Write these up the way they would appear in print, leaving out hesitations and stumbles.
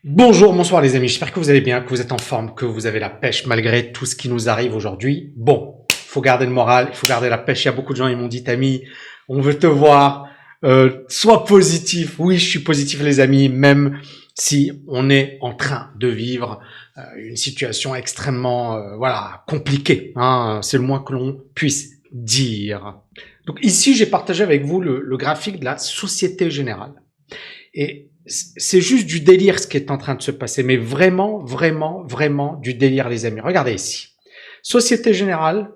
Bonjour, bonsoir les amis, j'espère que vous allez bien, que vous êtes en forme, que vous avez la pêche malgré tout ce qui nous arrive aujourd'hui. Bon, il faut garder le moral, il faut garder la pêche. Il y a beaucoup de gens qui m'ont dit, Tammy, on veut te voir, sois positif. Oui, je suis positif les amis, même si on est en train de vivre une situation extrêmement voilà compliquée. Hein, c'est le moins que l'on puisse dire. Donc ici, j'ai partagé avec vous le graphique de la Société Générale. Et c'est juste du délire ce qui est en train de se passer, mais vraiment, vraiment, vraiment du délire, les amis. Regardez ici. Société Générale,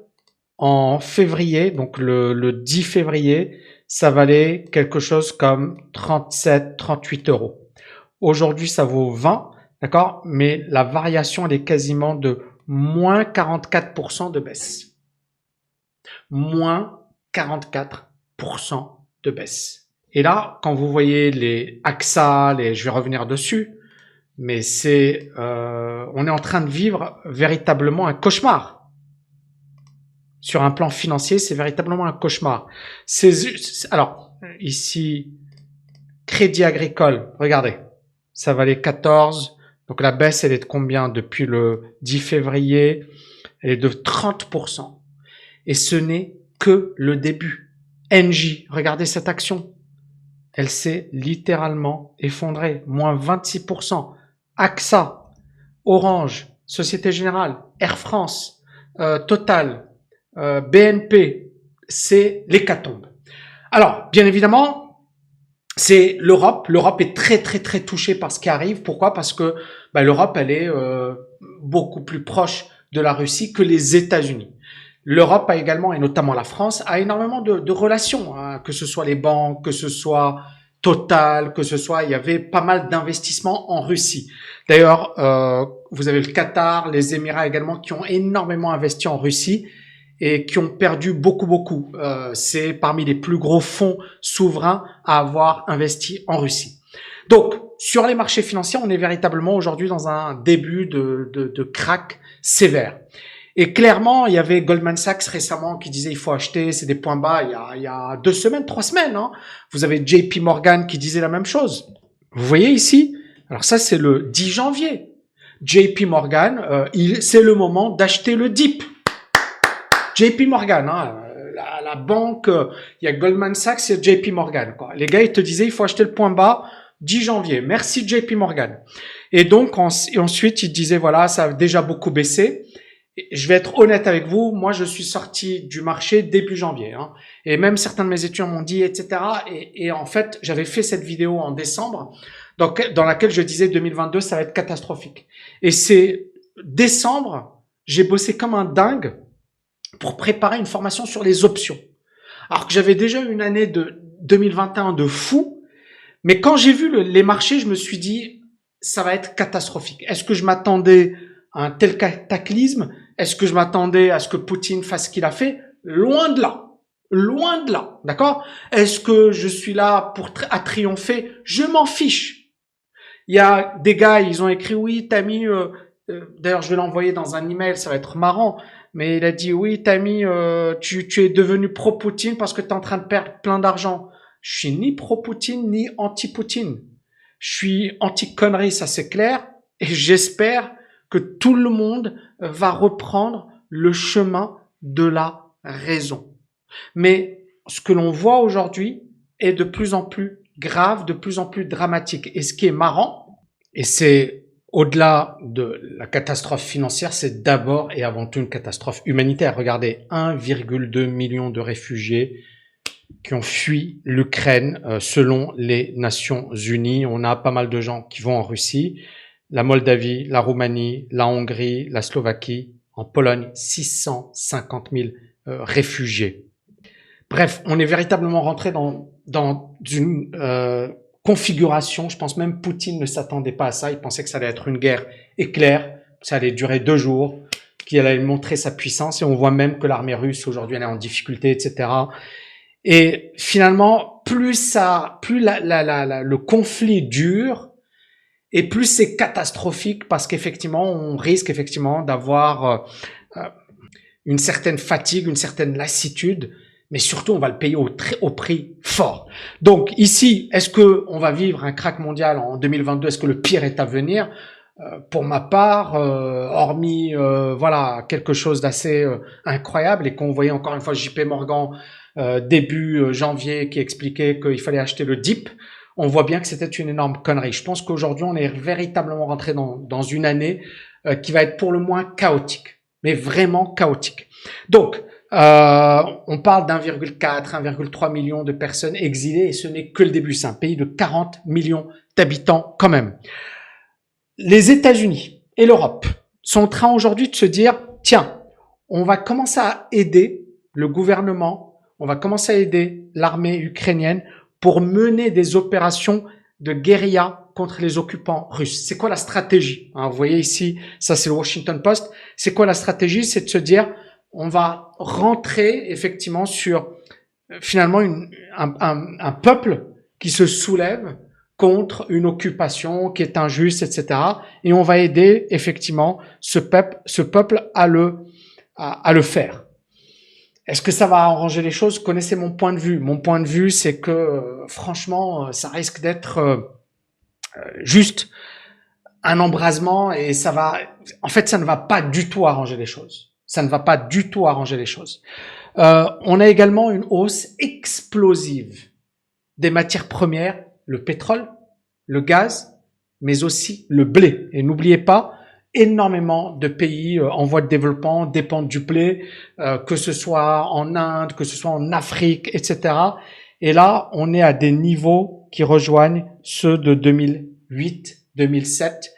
en février, donc le 10 février, ça valait quelque chose comme 37, 38 euros. Aujourd'hui, ça vaut 20, d'accord? Mais la variation, elle est quasiment de moins 44% de baisse. Moins 44% de baisse. Et là, quand vous voyez les AXA, je vais revenir dessus, mais on est en train de vivre véritablement un cauchemar. Sur un plan financier, c'est véritablement un cauchemar. Alors, ici, Crédit Agricole, regardez, ça valait 14. Donc la baisse, elle est de combien depuis le 10 février? Elle est de 30%. Et ce n'est que le début. Engie, regardez cette action. Elle s'est littéralement effondrée, moins 26%. AXA, Orange, Société Générale, Air France, Total, BNP, c'est l'hécatombe. Alors, bien évidemment, c'est l'Europe. L'Europe est très très très touchée par ce qui arrive. Pourquoi? Parce que l'Europe, elle est beaucoup plus proche de la Russie que les États-Unis. L'Europe a également, et notamment la France, a énormément de relations, hein, que ce soit les banques, que ce soit Total, que ce soit, il y avait pas mal d'investissements en Russie. D'ailleurs, vous avez le Qatar, les Émirats également, qui ont énormément investi en Russie et qui ont perdu beaucoup. C'est parmi les plus gros fonds souverains à avoir investi en Russie. Donc, sur les marchés financiers, on est véritablement aujourd'hui dans un début de crack sévère. Et clairement, il y avait Goldman Sachs récemment qui disait il faut acheter, c'est des points bas il y a 2 semaines, 3 semaines. Hein. Vous avez JP Morgan qui disait la même chose. Vous voyez ici? Alors ça, c'est le 10 janvier. JP Morgan, c'est le moment d'acheter le dip. JP Morgan, hein, la banque, il y a Goldman Sachs et JP Morgan. Quoi. Les gars, ils te disaient il faut acheter le point bas 10 janvier. Merci JP Morgan. Et donc, ensuite, ils disaient voilà, ça a déjà beaucoup baissé. Je vais être honnête avec vous, moi je suis sorti du marché début janvier, hein, et même certains de mes étudiants m'ont dit, etc. Et en fait, j'avais fait cette vidéo en décembre, dans laquelle je disais 2022, ça va être catastrophique. Et c'est décembre, j'ai bossé comme un dingue pour préparer une formation sur les options. Alors que j'avais déjà une année de 2021 de fou, mais quand j'ai vu les marchés, je me suis dit, ça va être catastrophique. Est-ce que je m'attendais à un tel cataclysme? Est-ce que je m'attendais à ce que Poutine fasse ce qu'il a fait? Loin de là. Loin de là. D'accord? Est-ce que je suis là à triompher? Je m'en fiche. Il y a des gars, ils ont écrit, oui, Tammy, d'ailleurs, je vais l'envoyer dans un email, ça va être marrant, mais il a dit, oui, Tammy, tu es devenu pro-Poutine parce que tu es en train de perdre plein d'argent. Je suis ni pro-Poutine, ni anti-Poutine. Je suis anti-connerie, ça c'est clair, et j'espère que tout le monde va reprendre le chemin de la raison. Mais ce que l'on voit aujourd'hui est de plus en plus grave, de plus en plus dramatique. Et ce qui est marrant, et c'est au-delà de la catastrophe financière, c'est d'abord et avant tout une catastrophe humanitaire. Regardez, 1,2 million de réfugiés qui ont fui l'Ukraine selon les Nations Unies. On a pas mal de gens qui vont en Russie, la Moldavie, la Roumanie, la Hongrie, la Slovaquie, en Pologne, 650 000 réfugiés. Bref, on est véritablement rentré dans une configuration, je pense même Poutine ne s'attendait pas à ça, il pensait que ça allait être une guerre éclair, ça allait durer 2 jours, qu'il allait montrer sa puissance, et on voit même que l'armée russe aujourd'hui elle est en difficulté, etc. Et finalement, plus le conflit dure, et plus c'est catastrophique parce qu'effectivement, on risque effectivement d'avoir une certaine fatigue, une certaine lassitude. mais surtout on va le payer au prix fort. Donc ici, est-ce que on va vivre un krach mondial en 2022? Est-ce que le pire est à venir? Pour ma part, hormis voilà quelque chose d'assez incroyable et qu'on voyait encore une fois JP Morgan début janvier qui expliquait qu'il fallait acheter le dip, on voit bien que c'était une énorme connerie. Je pense qu'aujourd'hui on est véritablement rentré dans une année qui va être pour le moins chaotique, mais vraiment chaotique. Donc on parle d'1,4, 1,3 million de personnes exilées et ce n'est que le début. C'est un pays de 40 millions d'habitants quand même. Les États-Unis et l'Europe sont en train aujourd'hui de se dire, tiens, on va commencer à aider le gouvernement, on va commencer à aider l'armée ukrainienne pour mener des opérations de guérilla contre les occupants russes. C'est quoi la stratégie? Vous voyez ici, ça c'est le Washington Post. C'est quoi la stratégie? C'est de se dire, on va rentrer effectivement sur finalement un peuple qui se soulève contre une occupation qui est injuste, etc. Et on va aider effectivement ce peuple à le faire. Est-ce que ça va arranger les choses? Connaissez mon point de vue. Mon point de vue, c'est que franchement, ça risque d'être juste un embrasement et ça va. En fait, ça ne va pas du tout arranger les choses. Ça ne va pas du tout arranger les choses. On a également une hausse explosive des matières premières, le pétrole, le gaz, mais aussi le blé. Et n'oubliez pas, énormément de pays en voie de développement dépendent du blé, que ce soit en Inde, que ce soit en Afrique, etc. Et là, on est à des niveaux qui rejoignent ceux de 2008, 2007.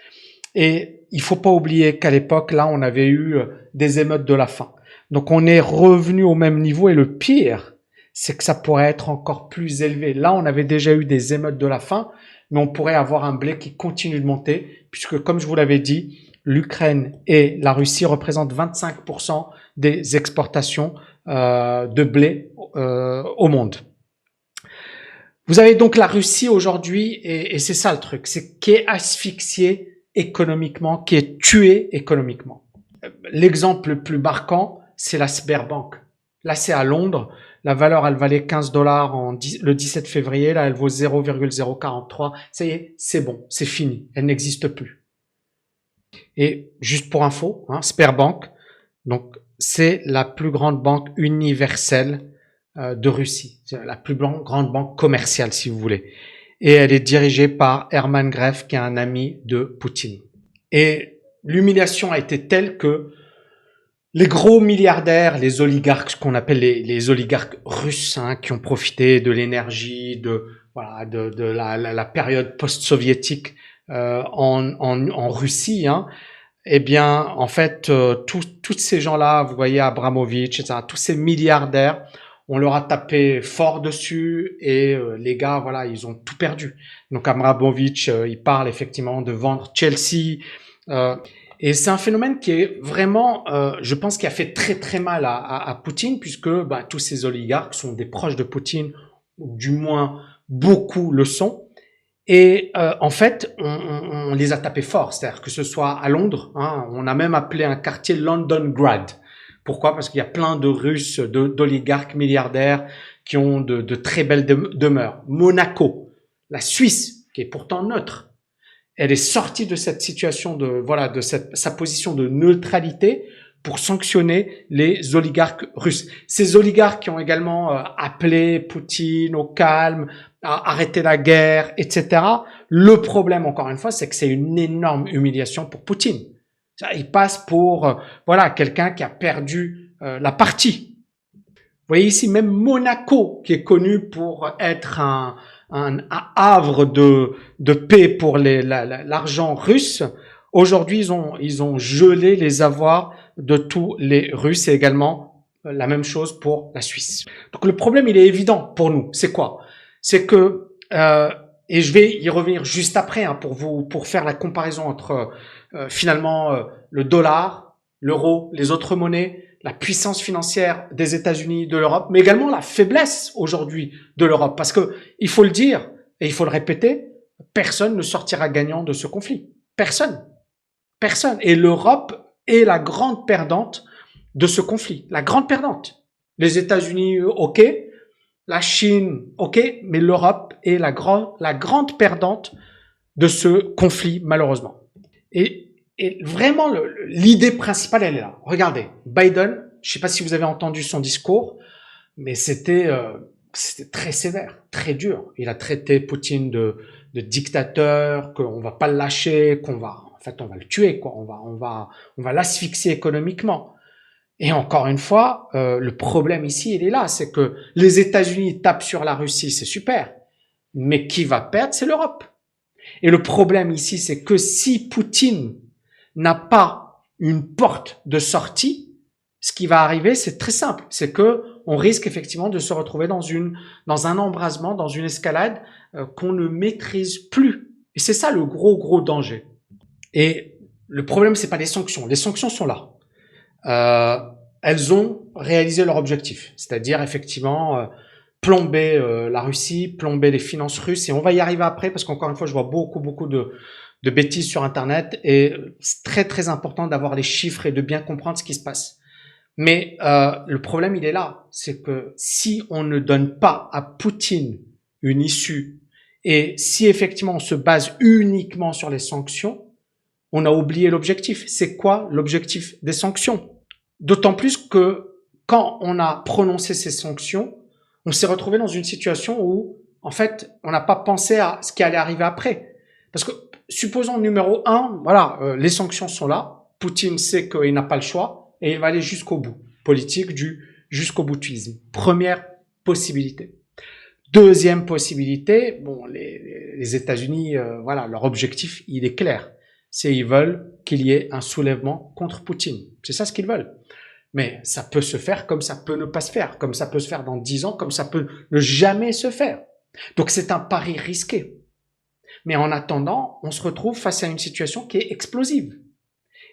Et il faut pas oublier qu'à l'époque, là, on avait eu des émeutes de la faim. Donc, on est revenu au même niveau. Et le pire, c'est que ça pourrait être encore plus élevé. Là, on avait déjà eu des émeutes de la faim, mais on pourrait avoir un blé qui continue de monter, puisque comme je vous l'avais dit, l'Ukraine et la Russie représentent 25% des exportations de blé au monde. Vous avez donc la Russie aujourd'hui, et c'est ça le truc, c'est qui est asphyxiée économiquement, qui est tuée économiquement. L'exemple le plus marquant, c'est la Sberbank. Là, c'est à Londres. La valeur, elle valait 15 dollars le 17 février. Là, elle vaut 0,043. Ça y est, c'est bon, c'est fini. Elle n'existe plus. Et juste pour info, Sberbank, donc c'est la plus grande banque universelle de Russie. C'est la plus grande banque commerciale, si vous voulez. Et elle est dirigée par Herman Gref, qui est un ami de Poutine. Et l'humiliation a été telle que les gros milliardaires, les oligarques, ce qu'on appelle les oligarques russes, qui ont profité de l'énergie, de la période post-soviétique en Russie, eh bien, en fait, tous ces gens-là, vous voyez, Abramovich, etc., tous ces milliardaires, on leur a tapé fort dessus et les gars, voilà, ils ont tout perdu. Donc, Abramovich, il parle effectivement de vendre Chelsea. Et c'est un phénomène qui est vraiment, je pense, qui a fait très très mal à Poutine, puisque tous ces oligarques sont des proches de Poutine, ou du moins beaucoup le sont. Et en fait, on les a tapés fort, c'est-à-dire que ce soit à Londres, on a même appelé un quartier Londongrad. Pourquoi? Parce qu'il y a plein de Russes, d'oligarques milliardaires qui ont de très belles demeures. Monaco, la Suisse, qui est pourtant neutre, elle est sortie de cette situation sa position de neutralité pour sanctionner les oligarques russes. Ces oligarques qui ont également appelé Poutine au calme, à arrêter la guerre, etc. Le problème, encore une fois, c'est que c'est une énorme humiliation pour Poutine. Il passe pour quelqu'un qui a perdu la partie. Vous voyez ici, même Monaco, qui est connu pour être un havre de paix pour l'argent russe, aujourd'hui ils ont gelé les avoirs de tous les Russes et également la même chose pour la Suisse. Donc le problème il est évident pour nous. C'est quoi? C'est que et je vais y revenir juste après pour faire la comparaison entre finalement le dollar, l'euro, les autres monnaies, la puissance financière des États-Unis, de l'Europe, mais également la faiblesse aujourd'hui de l'Europe. Parce que, il faut le dire, et il faut le répéter, personne ne sortira gagnant de ce conflit. Personne. Personne. Et l'Europe est la grande perdante de ce conflit. La grande perdante. Les États-Unis, ok. La Chine, ok. Mais l'Europe est la grande perdante de ce conflit, malheureusement. Et vraiment, l'idée principale, elle est là. Regardez, Biden, je ne sais pas si vous avez entendu son discours, mais c'était très sévère, très dur. Il a traité Poutine de dictateur, qu'on va pas le lâcher, on va le tuer, quoi. On va l'asphyxier économiquement. Et encore une fois, le problème ici, il est là, c'est que les États-Unis tapent sur la Russie, c'est super, mais qui va perdre, c'est l'Europe. Et le problème ici, c'est que si Poutine n'a pas une porte de sortie, ce qui va arriver, c'est très simple, c'est que on risque effectivement de se retrouver dans un embrasement, dans une escalade qu'on ne maîtrise plus. Et c'est ça le gros danger. Et le problème, c'est pas les sanctions. Les sanctions sont là. Elles ont réalisé leur objectif, c'est-à-dire effectivement plomber la Russie, plomber les finances russes, et on va y arriver après parce qu'encore une fois, je vois beaucoup de bêtises sur Internet et c'est très important d'avoir les chiffres et de bien comprendre ce qui se passe. Mais le problème, il est là, c'est que si on ne donne pas à Poutine une issue et si effectivement on se base uniquement sur les sanctions, on a oublié l'objectif. C'est quoi l'objectif des sanctions? D'autant plus que quand on a prononcé ces sanctions, on s'est retrouvé dans une situation où, en fait, on n'a pas pensé à ce qui allait arriver après. Parce que, supposons numéro 1, voilà, les sanctions sont là, Poutine sait qu'il n'a pas le choix, et il va aller jusqu'au bout. Politique jusqu'au boutisme. Première possibilité. Deuxième possibilité, bon, les États-Unis, voilà, leur objectif, il est clair. C'est ils veulent qu'il y ait un soulèvement contre Poutine. C'est ça ce qu'ils veulent. Mais ça peut se faire comme ça peut ne pas se faire, comme ça peut se faire dans 10 ans, comme ça peut ne jamais se faire. Donc c'est un pari risqué. Mais en attendant, on se retrouve face à une situation qui est explosive.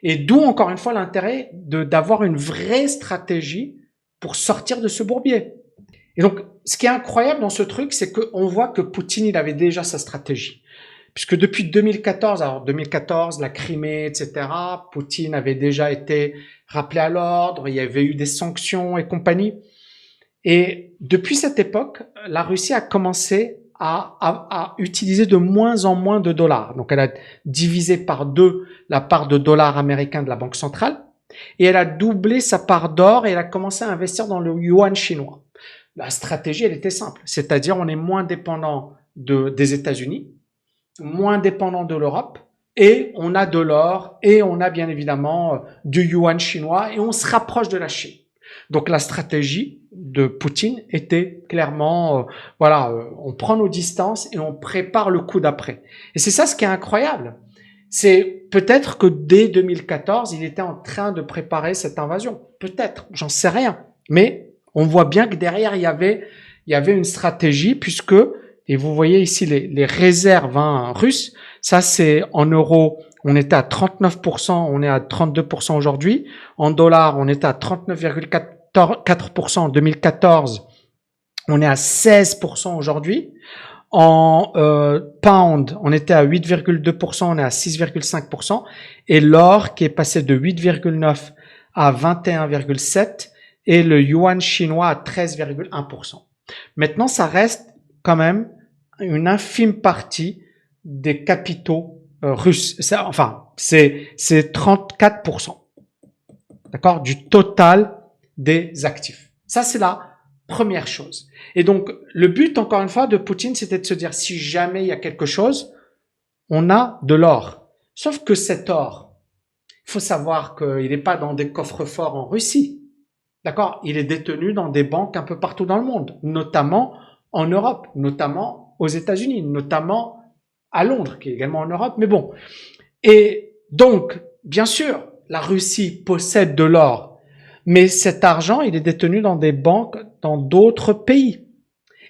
Et d'où encore une fois l'intérêt d'avoir une vraie stratégie pour sortir de ce bourbier. Et donc, ce qui est incroyable dans ce truc, c'est qu'on voit que Poutine, il avait déjà sa stratégie. Puisque depuis 2014, alors 2014, la Crimée, etc., Poutine avait déjà été rappelé à l'ordre, il y avait eu des sanctions et compagnie. Et depuis cette époque, la Russie a commencé à utiliser de moins en moins de dollars. Donc elle a divisé par 2 la part de dollars américains de la Banque centrale, et elle a doublé sa part d'or et elle a commencé à investir dans le yuan chinois. La stratégie, elle était simple, c'est-à-dire on est moins dépendant des États-Unis, moins dépendant de l'Europe, et on a de l'or, et on a bien évidemment du yuan chinois, et on se rapproche de la Chine. Donc la stratégie de Poutine était clairement, on prend nos distances et on prépare le coup d'après. Et c'est ça ce qui est incroyable. C'est peut-être que dès 2014, il était en train de préparer cette invasion. Peut-être, j'en sais rien. Mais on voit bien que derrière, il y avait une stratégie puisque, et vous voyez ici les réserves russes, ça c'est en euros, on était à 39%, on est à 32% aujourd'hui. En dollars, on était à 39,4% en 2014, on est à 16% aujourd'hui. En pound, on était à 8,2%, on est à 6,5%. Et l'or qui est passé de 8,9 à 21,7 et le yuan chinois à 13,1%. Maintenant, ça reste quand même une infime partie des capitaux russes. C'est 34%. D'accord? Du total des actifs. Ça, c'est la première chose. Et donc, le but, encore une fois, de Poutine, c'était de se dire, si jamais il y a quelque chose, on a de l'or. Sauf que cet or, il faut savoir qu'il n'est pas dans des coffres-forts en Russie. D'accord? Il est détenu dans des banques un peu partout dans le monde, notamment en Europe, notamment aux États-Unis, notamment à Londres, qui est également en Europe, mais bon. Et donc, bien sûr, la Russie possède de l'or, mais cet argent, il est détenu dans des banques dans d'autres pays.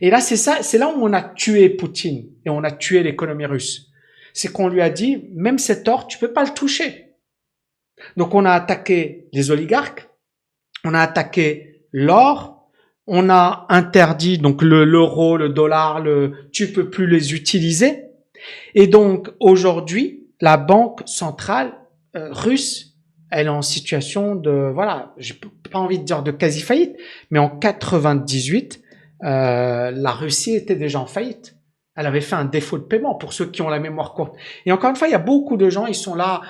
Et là, c'est là où on a tué Poutine et on a tué l'économie russe. C'est qu'on lui a dit, même cet or, tu peux pas le toucher. Donc, on a attaqué les oligarques, on a attaqué l'or, on a interdit donc l'euro, le dollar, tu peux plus les utiliser. Et donc, aujourd'hui, la banque centrale russe, elle est en situation de, voilà, j'ai pas envie de dire de quasi-faillite, mais en 98, la Russie était déjà en faillite. Elle avait fait un défaut de paiement pour ceux qui ont la mémoire courte. Et encore une fois, il y a beaucoup de gens, ils sont là.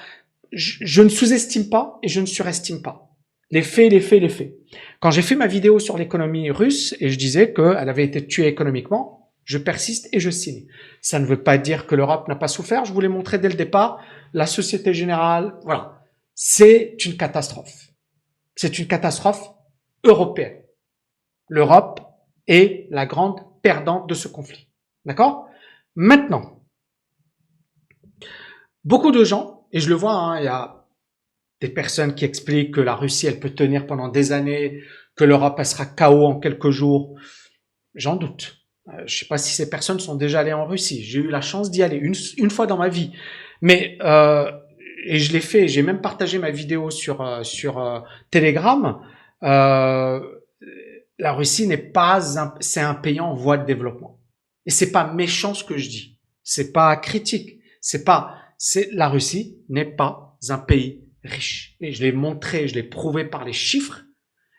Je ne sous-estime pas et je ne surestime pas. Les faits, les faits, les faits. Quand j'ai fait ma vidéo sur l'économie russe et je disais qu'elle avait été tuée économiquement, je persiste et je signe. Ça ne veut pas dire que l'Europe n'a pas souffert. Je vous l'ai montré dès le départ. La Société Générale, voilà. C'est une catastrophe. C'est une catastrophe européenne. L'Europe est la grande perdante de ce conflit. D'accord? Maintenant, beaucoup de gens, et je le vois, hein, il y a des personnes qui expliquent que la Russie, elle peut tenir pendant des années, que l'Europe, elle sera KO en quelques jours. J'en doute. Je sais pas si ces personnes sont déjà allées en Russie. J'ai eu la chance d'y aller une fois dans ma vie. Mais, et je l'ai fait, j'ai même partagé ma vidéo sur Telegram. La Russie n'est pas c'est un pays en voie de développement. Et c'est pas méchant ce que je dis. C'est pas critique. La Russie n'est pas un pays riche. Et je l'ai montré, je l'ai prouvé par les chiffres.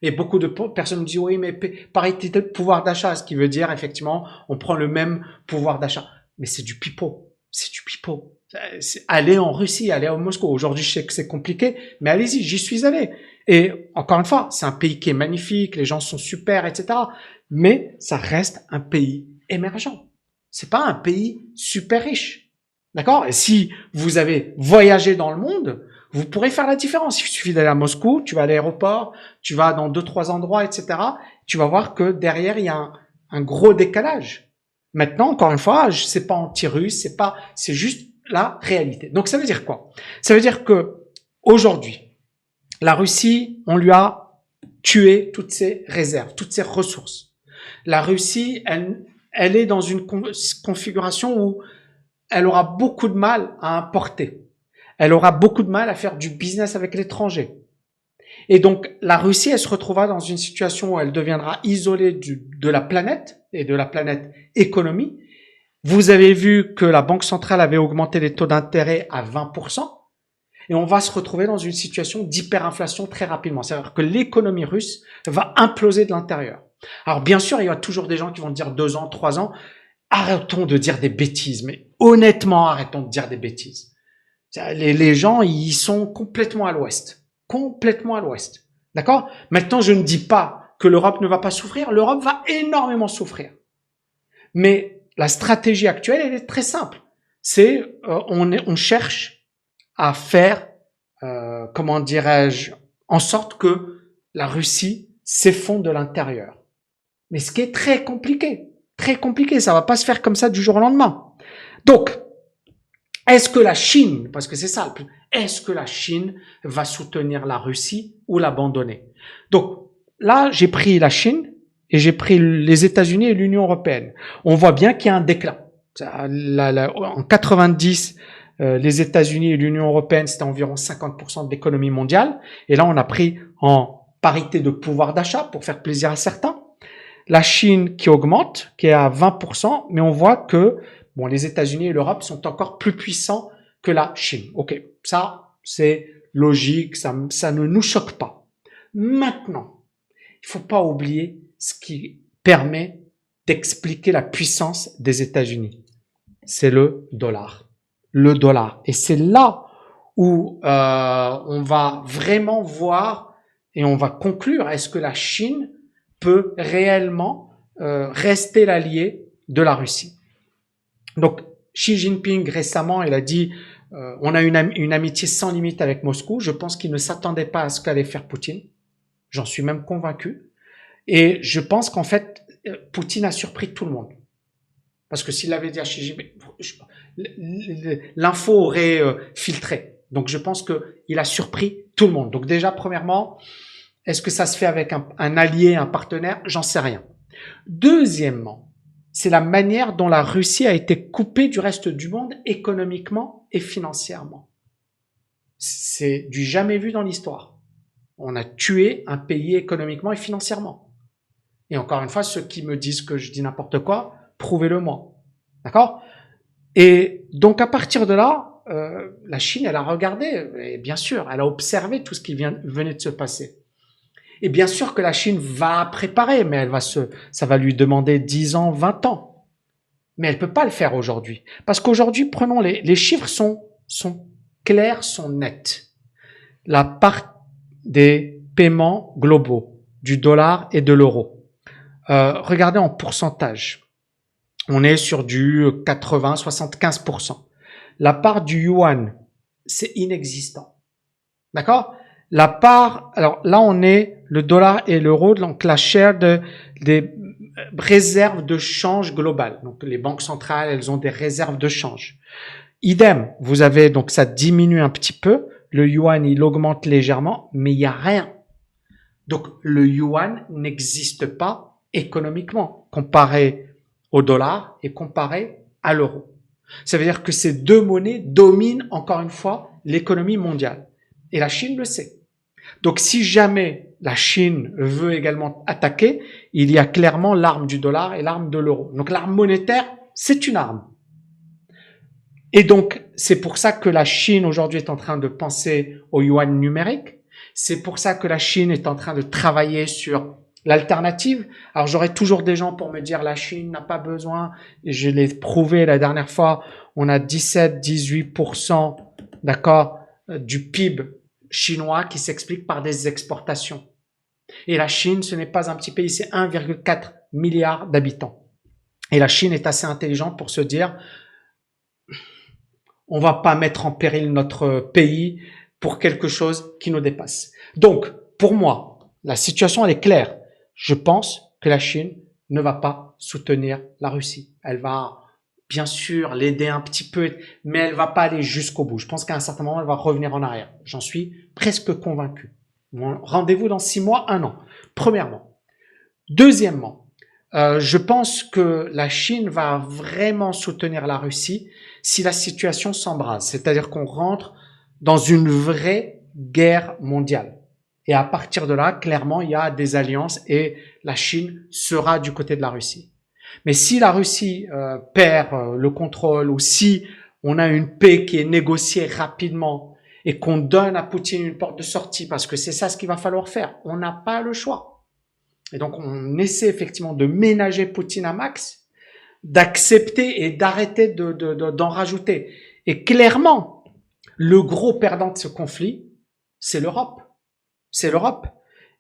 Et beaucoup de personnes me disent, oui, mais parité de pouvoir d'achat, ce qui veut dire, effectivement, on prend le même pouvoir d'achat. Mais c'est du pipeau. C'est du pipeau. Allez en Russie, allez à Moscou. Aujourd'hui, je sais que c'est compliqué, mais allez-y, j'y suis allé. Et encore une fois, c'est un pays qui est magnifique, les gens sont super, etc. Mais ça reste un pays émergent. C'est pas un pays super riche. D'accord? Et si vous avez voyagé dans le monde, vous pourrez faire la différence. Il suffit d'aller à Moscou, tu vas à l'aéroport, tu vas dans 2-3 endroits, etc. Tu vas voir que derrière, il y a un gros décalage. Maintenant, encore une fois, c'est pas anti-russe, c'est juste la réalité. Donc, ça veut dire quoi? Ça veut dire que aujourd'hui, la Russie, on lui a tué toutes ses réserves, toutes ses ressources. La Russie, elle est dans une configuration où elle aura beaucoup de mal à importer. Elle aura beaucoup de mal à faire du business avec l'étranger. Et donc, la Russie, elle se retrouvera dans une situation où elle deviendra isolée de la planète et de la planète économie. Vous avez vu que la Banque centrale avait augmenté les taux d'intérêt à 20%. Et on va se retrouver dans une situation d'hyperinflation très rapidement. C'est-à-dire que l'économie russe va imploser de l'intérieur. Alors, bien sûr, il y a toujours des gens qui vont dire 2 ans, 3 ans. Arrêtons de dire des bêtises. Mais honnêtement, arrêtons de dire des bêtises. Les gens, ils sont complètement à l'ouest. Complètement à l'ouest. D'accord? Maintenant, je ne dis pas que l'Europe ne va pas souffrir. L'Europe va énormément souffrir. Mais la stratégie actuelle, elle est très simple. On cherche à faire, comment dirais-je, en sorte que la Russie s'effondre de l'intérieur. Mais ce qui est très compliqué, ça va pas se faire comme ça du jour au lendemain. Donc, est-ce que la Chine, parce que c'est ça, est-ce que la Chine va soutenir la Russie ou l'abandonner? Donc, là, j'ai pris la Chine et j'ai pris les États-Unis et l'Union européenne. On voit bien qu'il y a un déclin. En 90, les États-Unis et l'Union européenne, c'était environ 50% de l'économie mondiale. Et là, on a pris en parité de pouvoir d'achat pour faire plaisir à certains. La Chine qui augmente, qui est à 20%, mais on voit que bon, les États-Unis et l'Europe sont encore plus puissants que la Chine. Ok, ça, c'est logique, ça ne nous choque pas. Maintenant, il faut pas oublier ce qui permet d'expliquer la puissance des États-Unis. C'est le dollar. Le dollar. Et c'est là où on va vraiment voir et on va conclure, est-ce que la Chine peut réellement rester l'allié de la Russie? Donc, Xi Jinping, récemment, il a dit on a une amitié sans limite avec Moscou. Je pense qu'il ne s'attendait pas à ce qu'allait faire Poutine. J'en suis même convaincu. Et je pense qu'en fait, Poutine a surpris tout le monde. Parce que s'il avait dit à Xi Jinping, l'info aurait filtré. Donc, je pense qu'il a surpris tout le monde. Donc, déjà, premièrement, est-ce que ça se fait avec un allié, un partenaire? J'en sais rien. Deuxièmement, c'est la manière dont la Russie a été coupée du reste du monde économiquement et financièrement. C'est du jamais vu dans l'histoire. On a tué un pays économiquement et financièrement. Et encore une fois, ceux qui me disent que je dis n'importe quoi, prouvez-le moi. D'accord? Et donc, à partir de là, la Chine, elle a regardé, et bien sûr, elle a observé tout ce qui venait de se passer. Et bien sûr que la Chine va préparer, mais ça va lui demander 10 ans, 20 ans. Mais elle peut pas le faire aujourd'hui. Parce qu'aujourd'hui, prenons les chiffres sont clairs, sont nets. La part des paiements globaux, du dollar et de l'euro. Regardez en pourcentage. On est sur du 80, 75%. La part du yuan, c'est inexistant. D'accord? La part, alors là, on est le dollar et l'euro, donc la share des réserves de change globales. Donc, les banques centrales, elles ont des réserves de change. Idem, vous avez, donc ça diminue un petit peu. Le yuan, il augmente légèrement, mais il n'y a rien. Donc, le yuan n'existe pas économiquement comparé au dollar et comparé à l'euro. Ça veut dire que ces deux monnaies dominent encore une fois l'économie mondiale. Et la Chine le sait. Donc si jamais la Chine veut également attaquer, il y a clairement l'arme du dollar et l'arme de l'euro. Donc l'arme monétaire, c'est une arme. Et donc c'est pour ça que la Chine aujourd'hui est en train de penser au yuan numérique. C'est pour ça que la Chine est en train de travailler sur l'alternative. Alors j'aurai toujours des gens pour me dire la Chine n'a pas besoin. Et je l'ai prouvé la dernière fois. On a 17-18%, d'accord, du PIB chinois qui s'explique par des exportations. Et la Chine, ce n'est pas un petit pays, c'est 1,4 milliard d'habitants. Et la Chine est assez intelligente pour se dire, on va pas mettre en péril notre pays pour quelque chose qui nous dépasse. Donc, pour moi, la situation, elle est claire. Je pense que la Chine ne va pas soutenir la Russie. Elle va, bien sûr, l'aider un petit peu, mais elle va pas aller jusqu'au bout. Je pense qu'à un certain moment, elle va revenir en arrière. J'en suis presque convaincu. Bon, rendez-vous dans 6 mois, 1 an. Premièrement. Deuxièmement, je pense que la Chine va vraiment soutenir la Russie si la situation s'embrase. C'est-à-dire qu'on rentre dans une vraie guerre mondiale. Et à partir de là, clairement, il y a des alliances et la Chine sera du côté de la Russie. Mais si la Russie perd le contrôle ou si on a une paix qui est négociée rapidement et qu'on donne à Poutine une porte de sortie, parce que c'est ça ce qu'il va falloir faire, on n'a pas le choix. Et donc on essaie effectivement de ménager Poutine à max, d'accepter et d'arrêter d'en rajouter. Et clairement, le gros perdant de ce conflit, c'est l'Europe. C'est l'Europe.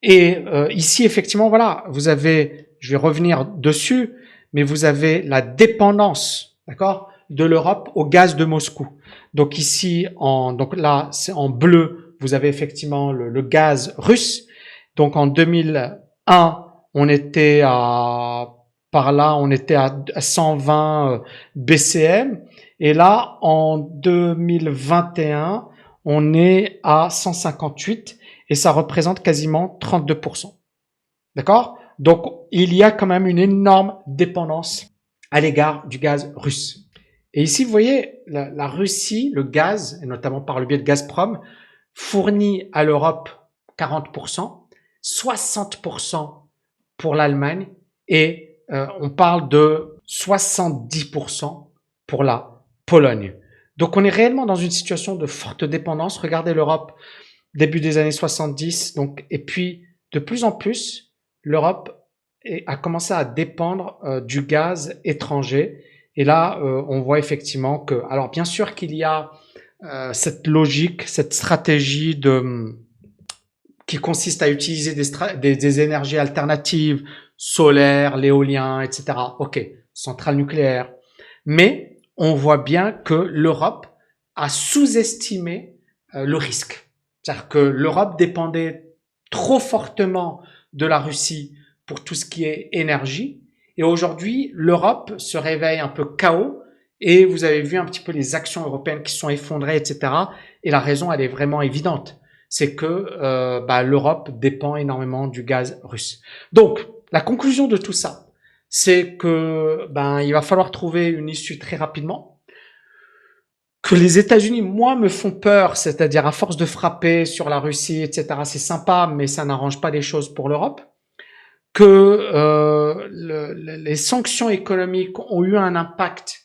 Et ici, effectivement, voilà, vous avez, je vais revenir dessus, mais vous avez la dépendance, d'accord, de l'Europe au gaz de Moscou. Donc ici, donc là, c'est en bleu, vous avez effectivement le gaz russe. Donc en 2001, on était on était à 120 BCM. Et là, en 2021, on est à 158 et ça représente quasiment 32%. D'accord? Donc, il y a quand même une énorme dépendance à l'égard du gaz russe. Et ici, vous voyez, la Russie, le gaz, et notamment par le biais de Gazprom, fournit à l'Europe 40%, 60% pour l'Allemagne et on parle de 70% pour la Pologne. Donc, on est réellement dans une situation de forte dépendance. Regardez l'Europe, début des années 70, donc, et puis de plus en plus, l'Europe a commencé à dépendre du gaz étranger. Et là, on voit effectivement que, alors bien sûr qu'il y a cette logique, cette stratégie qui consiste à utiliser des énergies alternatives, solaires, l'éolien, etc. Ok, centrales nucléaires. Mais on voit bien que l'Europe a sous-estimé le risque. C'est-à-dire que l'Europe dépendait trop fortement de la Russie pour tout ce qui est énergie. Et aujourd'hui, l'Europe se réveille un peu chaos et vous avez vu un petit peu les actions européennes qui sont effondrées, etc. Et la raison, elle est vraiment évidente. C'est que l'Europe dépend énormément du gaz russe. Donc, la conclusion de tout ça, c'est que il va falloir trouver une issue très rapidement. Que les États-Unis, moi, me font peur, c'est-à-dire à force de frapper sur la Russie, etc. C'est sympa, mais ça n'arrange pas les choses pour l'Europe. Que les sanctions économiques ont eu un impact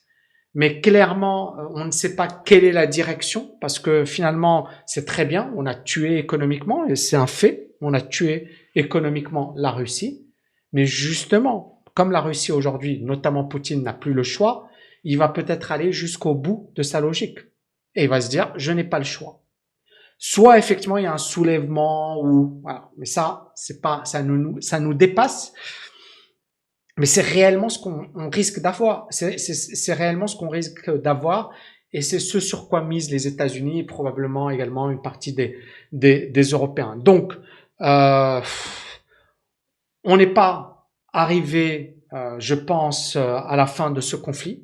Mais clairement, on ne sait pas quelle est la direction, parce que finalement, c'est très bien, on a tué économiquement, et c'est un fait, on a tué économiquement la Russie, mais justement, comme la Russie aujourd'hui, notamment Poutine, n'a plus le choix, il va peut-être aller jusqu'au bout de sa logique. Et il va se dire, je n'ai pas le choix. Soit effectivement il y a un soulèvement ou voilà, mais ça c'est pas ça nous dépasse, mais c'est réellement ce qu'on risque d'avoir. C'est réellement ce qu'on risque d'avoir et c'est ce sur quoi misent les États-Unis et probablement également une partie des Européens. Donc on n'est pas arrivé, je pense, à la fin de ce conflit.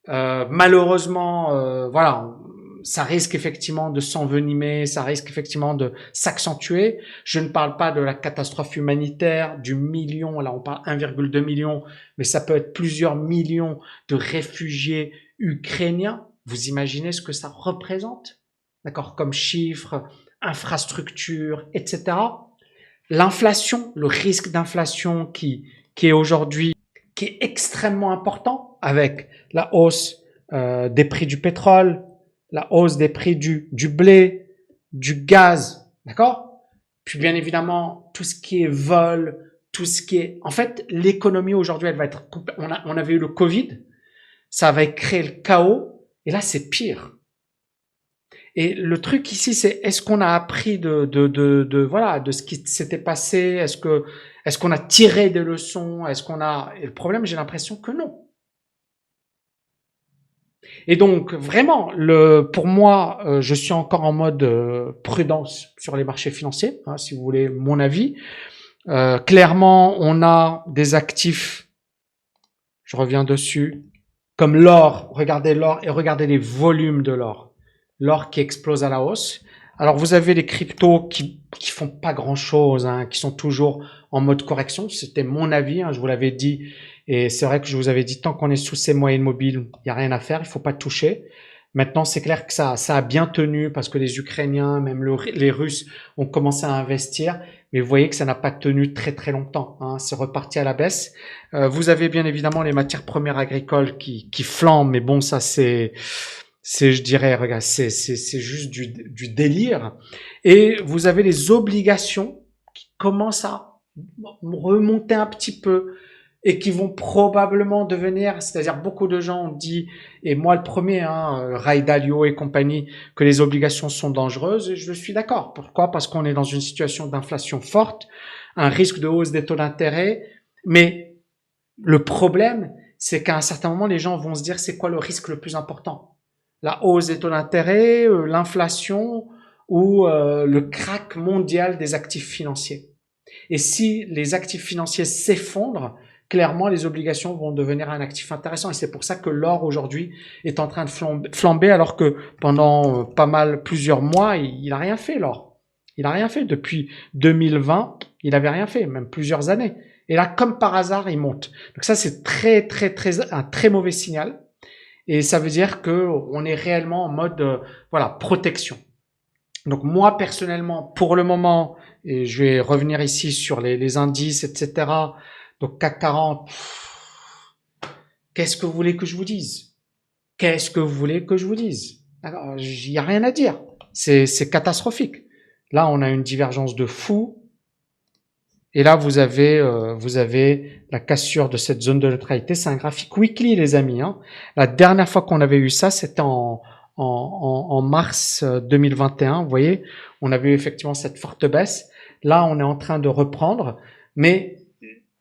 Malheureusement, voilà, ça risque effectivement de s'envenimer, ça risque effectivement de s'accentuer. Je ne parle pas de la catastrophe humanitaire, du million, là on parle 1,2 million, mais ça peut être plusieurs millions de réfugiés ukrainiens. Vous imaginez ce que ça représente, d'accord, comme chiffre, infrastructure, etc. L'inflation, le risque d'inflation qui est aujourd'hui, qui est extrêmement important avec la hausse des prix du pétrole, la hausse des prix du blé, du gaz, d'accord. Puis bien évidemment, tout ce qui est vol, tout ce qui est... En fait, l'économie aujourd'hui, elle va être... On avait eu le Covid, ça va créer le chaos, et là, c'est pire. Et le truc ici, c'est est-ce qu'on a appris voilà, de ce qui s'était passé? Est-ce qu'on a tiré des leçons? Est-ce qu'on a... Et le problème, j'ai l'impression que non. Et donc, vraiment, pour moi, je suis encore en mode prudence sur les marchés financiers, hein, si vous voulez mon avis. Clairement, on a des actifs, je reviens dessus, comme l'or. Regardez l'or et regardez les volumes de l'or. L'or qui explose à la hausse. Alors, vous avez les cryptos qui font pas grand-chose, hein, qui sont toujours en mode correction. C'était mon avis, hein, je vous l'avais dit. Et c'est vrai que je vous avais dit, tant qu'on est sous ces moyennes mobiles, il n'y a rien à faire, il faut pas toucher. Maintenant, c'est clair que ça a bien tenu parce que les Ukrainiens, même les Russes, ont commencé à investir. Mais vous voyez que ça n'a pas tenu très très longtemps, hein, c'est reparti à la baisse. Vous avez bien évidemment les matières premières agricoles qui flambent, mais bon, ça je dirais, regarde, c'est juste du délire. Et vous avez les obligations qui commencent à remonter un petit peu et qui vont probablement devenir, c'est-à-dire beaucoup de gens ont dit, et moi le premier, hein, Ray Dalio et compagnie, que les obligations sont dangereuses, et je suis d'accord. Pourquoi? Parce qu'on est dans une situation d'inflation forte, un risque de hausse des taux d'intérêt, mais le problème, c'est qu'à un certain moment, les gens vont se dire, c'est quoi le risque le plus important? La hausse des taux d'intérêt, l'inflation ou le krach mondial des actifs financiers. Et si les actifs financiers s'effondrent, clairement, les obligations vont devenir un actif intéressant. Et c'est pour ça que l'or aujourd'hui est en train de flamber, alors que pendant plusieurs mois, il n'a rien fait, l'or. Il n'a rien fait. Depuis 2020, il n'avait rien fait, même plusieurs années. Et là, comme par hasard, il monte. Donc ça, c'est un très mauvais signal. Et ça veut dire que on est réellement en mode, voilà, protection. Donc moi, personnellement, pour le moment, et je vais revenir ici sur les indices, etc. Donc CAC 40, qu'est-ce que vous voulez que je vous dise? Qu'est-ce que vous voulez que je vous dise? Alors, il n'y a rien à dire. C'est catastrophique. Là, on a une divergence de fou. Et là, vous avez la cassure de cette zone de neutralité. C'est un graphique weekly, les amis, hein. La dernière fois qu'on avait eu ça, c'était en mars 2021. Vous voyez, on avait eu effectivement cette forte baisse. Là, on est en train de reprendre. Mais,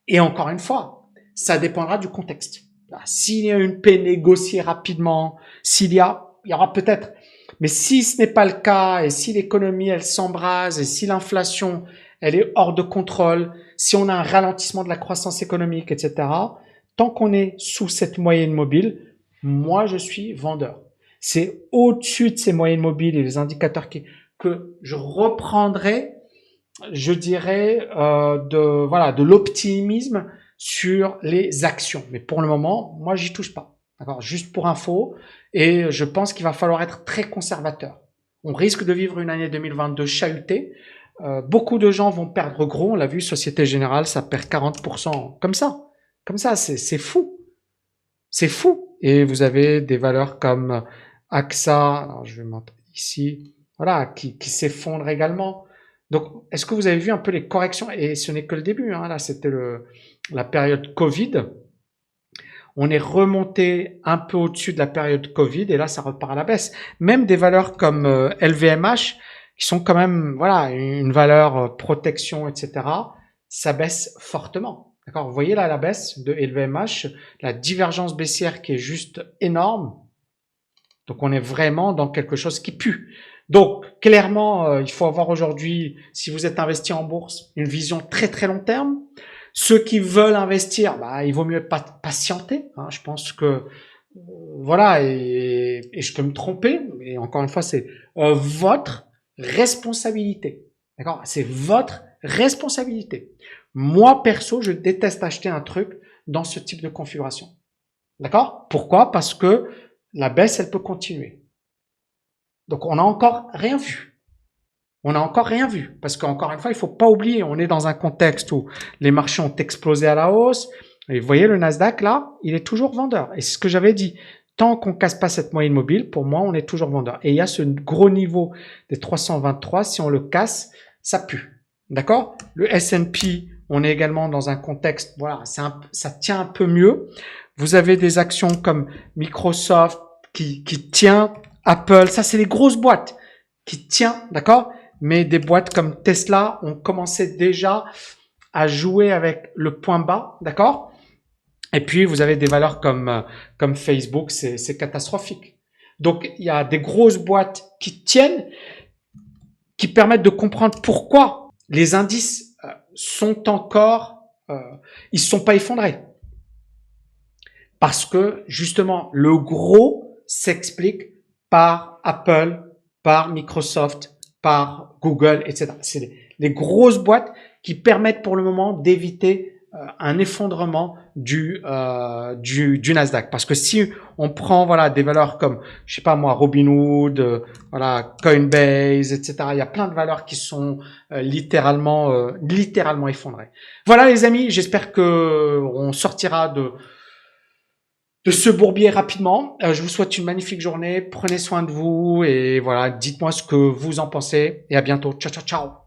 et encore une fois, ça dépendra du contexte. S'il y a une paix négociée rapidement, il y aura peut-être. Mais si ce n'est pas le cas, et si l'économie, elle s'embrase, et si l'inflation, elle est hors de contrôle, si on a un ralentissement de la croissance économique, etc., tant qu'on est sous cette moyenne mobile, moi, je suis vendeur. C'est au-dessus de ces moyennes mobiles et les indicateurs que je reprendrai, je dirais, de l'optimisme sur les actions. Mais pour le moment, moi, j'y touche pas. D'accord, juste pour info. Et je pense qu'il va falloir être très conservateur. On risque de vivre une année 2022 chahutée. Beaucoup de gens vont perdre gros. On l'a vu, Société Générale, ça perd 40%. Comme ça, c'est fou. C'est fou. Et vous avez des valeurs comme AXA, alors je vais montrer ici, voilà, qui s'effondrent également. Donc, est-ce que vous avez vu un peu les corrections? Et ce n'est que le début, hein, là, c'était la période Covid. On est remonté un peu au-dessus de la période Covid et là, ça repart à la baisse. Même des valeurs comme LVMH, qui sont quand même, voilà, une valeur protection, etc., ça baisse fortement. D'accord? Vous voyez là la baisse de LVMH, la divergence baissière qui est juste énorme. Donc, on est vraiment dans quelque chose qui pue. Donc, clairement, il faut avoir aujourd'hui, si vous êtes investi en bourse, une vision très très long terme. Ceux qui veulent investir, bah, il vaut mieux patienter. Hein. Je pense que voilà, et je peux me tromper. Et encore une fois, c'est votre responsabilité. D'accord? C'est votre responsabilité. Moi, perso, je déteste acheter un truc dans ce type de configuration. D'accord? Pourquoi? Parce que la baisse, elle peut continuer. Donc, on n'a encore rien vu. On n'a encore rien vu. Parce qu'encore une fois, il faut pas oublier, on est dans un contexte où les marchés ont explosé à la hausse. Et vous voyez, le Nasdaq, là, il est toujours vendeur. Et c'est ce que j'avais dit. Tant qu'on casse pas cette moyenne mobile, pour moi, on est toujours vendeur. Et il y a ce gros niveau des 323. Si on le casse, ça pue. D'accord? Le S&P, on est également dans un contexte, voilà, ça tient un peu mieux. Vous avez des actions comme Microsoft qui tient, Apple, ça c'est les grosses boîtes qui tient, d'accord? Mais des boîtes comme Tesla ont commencé déjà à jouer avec le point bas, d'accord? Et puis vous avez des valeurs comme Facebook, c'est catastrophique. Donc il y a des grosses boîtes qui tiennent, qui permettent de comprendre pourquoi les indices sont encore, ils se sont pas effondrés. Parce que justement, le gros s'explique par Apple, par Microsoft, par Google, etc. C'est les grosses boîtes qui permettent pour le moment d'éviter un effondrement du Nasdaq. Parce que si on prend voilà des valeurs comme je sais pas moi Robinhood, voilà Coinbase, etc. Il y a plein de valeurs qui sont littéralement effondrées. Voilà les amis, j'espère que on sortira de ce bourbier rapidement. Je vous souhaite une magnifique journée. Prenez soin de vous et voilà, dites-moi ce que vous en pensez et à bientôt. Ciao, ciao, ciao.